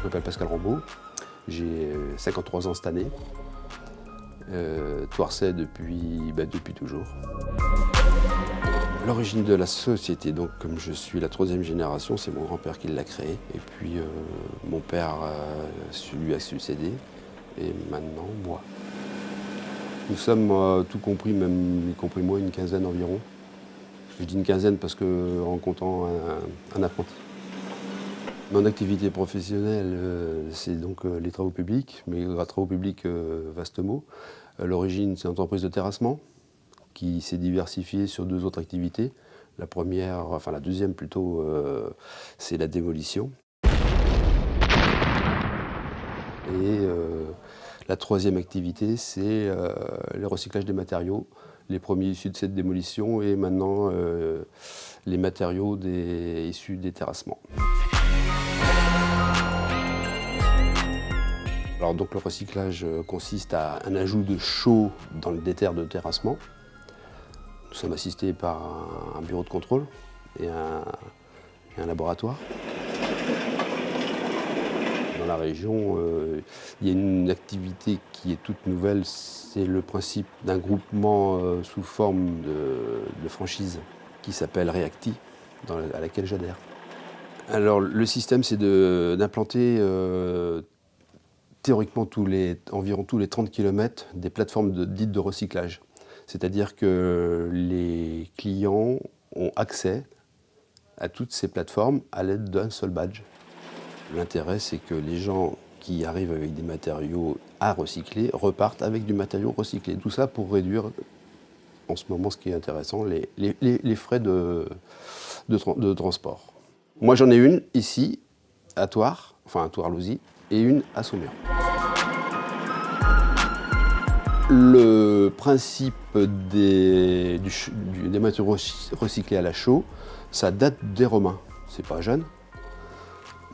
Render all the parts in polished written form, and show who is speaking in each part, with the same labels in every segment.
Speaker 1: Je m'appelle Pascal Rambaud, j'ai 53 ans cette année, Thouarçais depuis toujours. L'origine de la société, donc comme je suis la troisième génération, c'est mon grand-père qui l'a créée. Et puis mon père lui a succédé, et maintenant moi. Nous sommes, tout compris, même y compris moi, une quinzaine environ. Je dis une quinzaine parce que en comptant un apprenti. Mon activité professionnelle, c'est donc les travaux publics, mais les travaux publics, vaste mot. L'origine, c'est une entreprise de terrassement qui s'est diversifiée sur deux autres activités. La première, enfin la deuxième plutôt, c'est la démolition. Et la troisième activité, c'est le recyclage des matériaux. Les premiers issus de cette démolition et maintenant les matériaux issus des terrassements. Alors donc le recyclage consiste à un ajout de chaux dans le déter de terrassement. Nous sommes assistés par un bureau de contrôle et un laboratoire. Dans la région, il y a une activité qui est toute nouvelle, c'est le principe d'un groupement sous forme de franchise qui s'appelle Reacti, à laquelle j'adhère. Alors le système, c'est d'implanter théoriquement environ tous les 30 km des plateformes dites de recyclage. C'est-à-dire que les clients ont accès à toutes ces plateformes à l'aide d'un seul badge. L'intérêt, c'est que les gens qui arrivent avec des matériaux à recycler repartent avec du matériau recyclé. Tout ça pour réduire, en ce moment, ce qui est intéressant, les frais de transport. Moi, j'en ai une ici, à Thouars-Lauzy, et une à Saumur. Le principe des matériaux recyclés à la chaux, ça date des Romains. C'est pas jeune,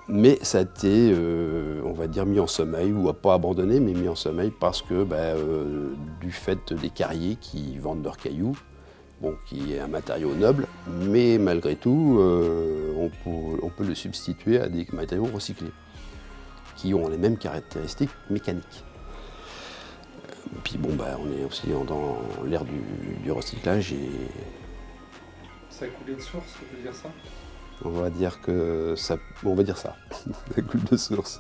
Speaker 1: mais ça a été, on va dire, mis en sommeil, ou pas abandonné, mais mis en sommeil parce que, du fait des carriers qui vendent leurs cailloux, bon, qui est un matériau noble, mais malgré tout, on peut le substituer à des matériaux recyclés, qui ont les mêmes caractéristiques mécaniques. Puis bon, on est aussi dans l'ère du recyclage et...
Speaker 2: Ça a coulé de source, on peut dire ça?
Speaker 1: On va dire ça. Ça coule de source.